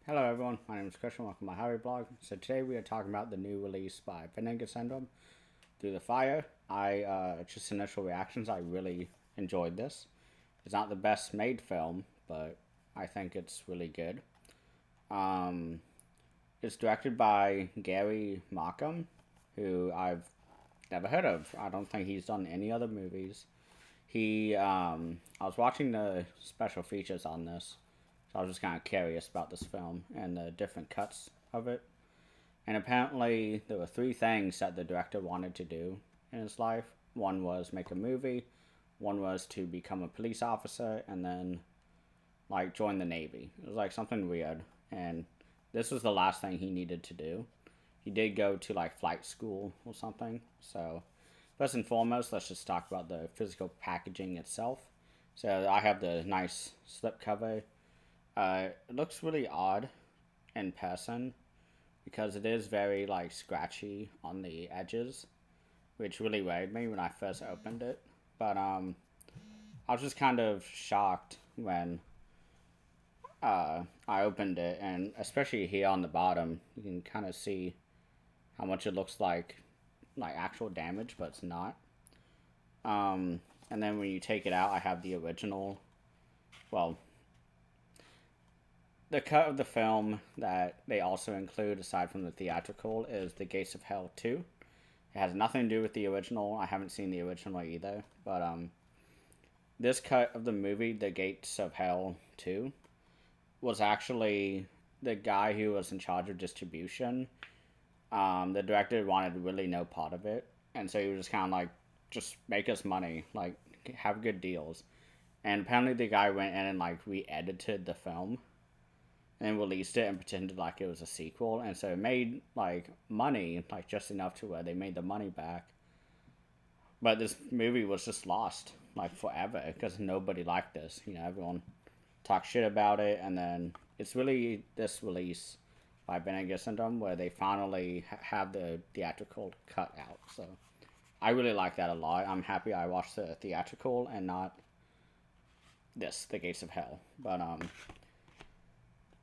Hello everyone, my name is Christian, welcome to my Harry blog. So today we are talking about the new release by Finnegan Syndrome, Through the Fire. Just initial reactions, I really enjoyed this. It's not the best made film, but I think it's really good. Um, it's directed by Gary Markham, who I've never heard of. I don't think he's done any other movies. I was watching the special features on this, so I was just kind of curious about this film and the different cuts of it. And apparently, there were three things that the director wanted to do in his life. One was make a movie, one was to become a police officer, and then like join the Navy. It was like something weird, and this was the last thing he needed to do. He did go to like flight school or something. So first and foremost, let's just talk about the physical packaging itself. So I have the nice slipcover. It looks really odd in person because it is very like scratchy on the edges, which really worried me when I first opened it. But I was just kind of shocked when I opened it, and especially here on the bottom, you can kind of see how much it looks like actual damage, but it's not. And then when you take it out, I have the original. Well, the cut of the film that they also include, aside from the theatrical, is The Gates of Hell 2. It has nothing to do with the original. I haven't seen the original either. But this cut of the movie, The Gates of Hell 2, was actually the guy who was in charge of distribution. The director wanted really no part of it. And so he was just kind of like, just make us money. Like, have good deals. And apparently the guy went in and like re-edited the film and released it and pretended like it was a sequel, and so it made like money, like just enough to where they made the money back. But this movie was just lost like forever because nobody liked this. Everyone talked shit about it, and then it's really this release by Bene Syndrome where they finally have the theatrical cut out. So I really like that a lot. I'm happy I watched the theatrical and not this, The Gates of Hell. But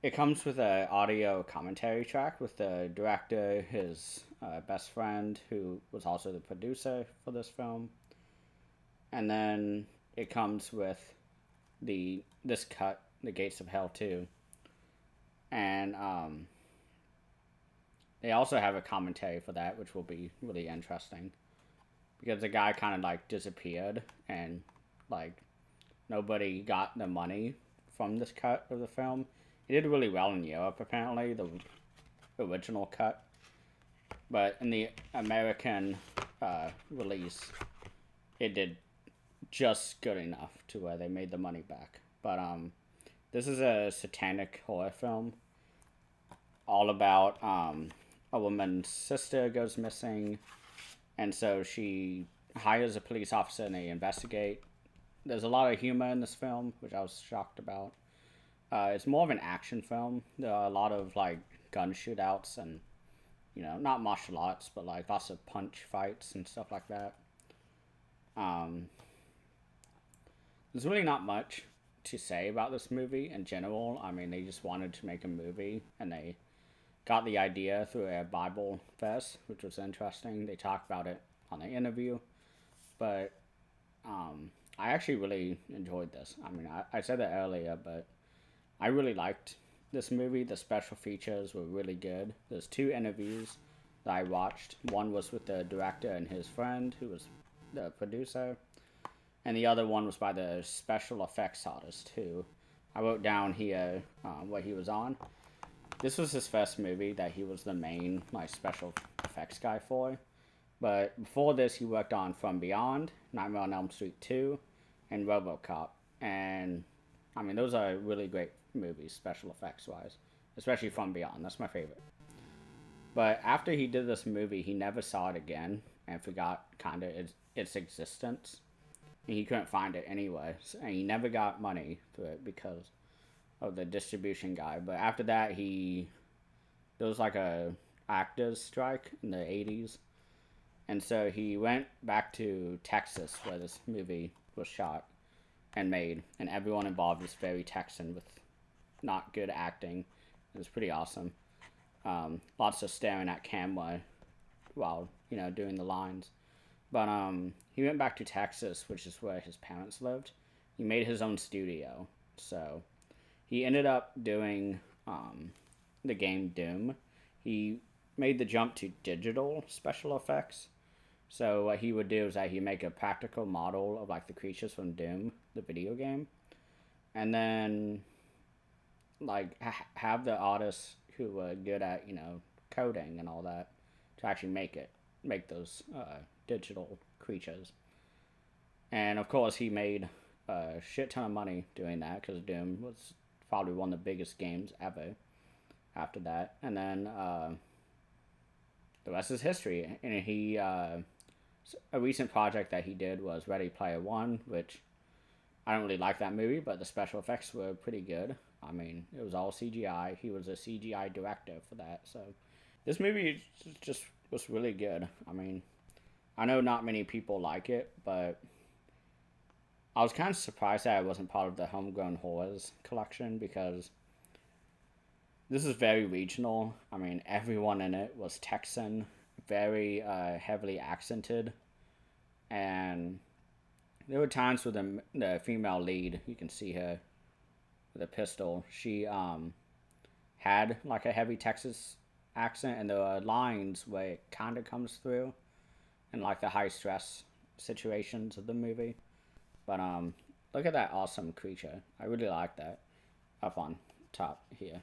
it comes with an audio commentary track with the director, his best friend, who was also the producer for this film, and then it comes with this cut, The Gates of Hell 2, and they also have a commentary for that, which will be really interesting because the guy kind of like disappeared and like nobody got the money from this cut of the film. It did really well in Europe, apparently, the original cut. But in the American release, it did just good enough to where they made the money back. But this is a satanic horror film, all about a woman's sister goes missing, and so she hires a police officer and they investigate. There's a lot of humor in this film, which I was shocked about. It's more of an action film. There are a lot of like gun shootouts and not martial arts, but like lots of punch fights and stuff like that. Um, there's really not much to say about this movie in general. I mean, they just wanted to make a movie and they got the idea through a Bible fest, which was interesting. They talked about it on the interview, but I actually really enjoyed this. I mean, I said that earlier, but I really liked this movie. The special features were really good. There's two interviews that I watched. One was with the director and his friend, who was the producer, and the other one was by the special effects artist, who I wrote down here what he was on. This was his first movie that he was the main like special effects guy for. But before this, he worked on From Beyond, Nightmare on Elm Street 2, and RoboCop. And I mean, those are really great movies, special effects wise, especially From Beyond. That's my favorite. But after he did this movie, he never saw it again and forgot kind of its existence. And he couldn't find it anyway, and he never got money for it because of the distribution guy. But after that, there was like a actors strike in the 80s, and so he went back to Texas where this movie was shot and made, and everyone involved was very Texan with not good acting, It was pretty awesome. Lots of staring at camera while doing the lines. But he went back to Texas, which is where his parents lived. He made his own studio, so he ended up doing the game Doom. He made the jump to digital special effects. So what he would do is that he'd make a practical model of like the creatures from Doom, the video game, and then like have the artists who were good at coding and all that to actually make those digital creatures. And of course, he made a shit ton of money doing that because Doom was probably one of the biggest games ever. After that, and then the rest is history. And he a recent project that he did was Ready Player One, which I don't really like that movie, but the special effects were pretty good. I mean, it was all CGI. He was a CGI director for that, so this movie just was really good. I mean, I know not many people like it, but I was kind of surprised that it wasn't part of the Homegrown Horrors collection because this is very regional. I mean, everyone in it was Texan, very heavily accented, and there were times with the female lead, you can see her with a pistol. She had like a heavy Texas accent, and there were lines where it kind of comes through in like the high stress situations of the movie. But look at that awesome creature. I really like that up on top here.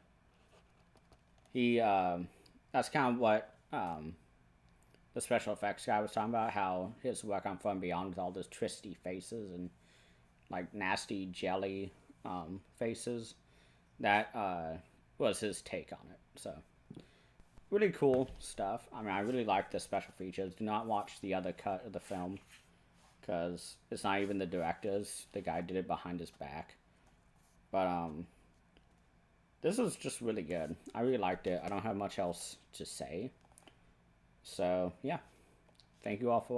He that's kind of what the special effects guy was talking about, how his work on From Beyond with all those twisty faces and like nasty jelly faces. That was his take on it. So really cool stuff. I mean, I really like the special features. Do not watch the other cut of the film because it's not even the director's. The guy did it behind his back. But this was just really good. I really liked it. I don't have much else to say. So yeah, thank you all for watching.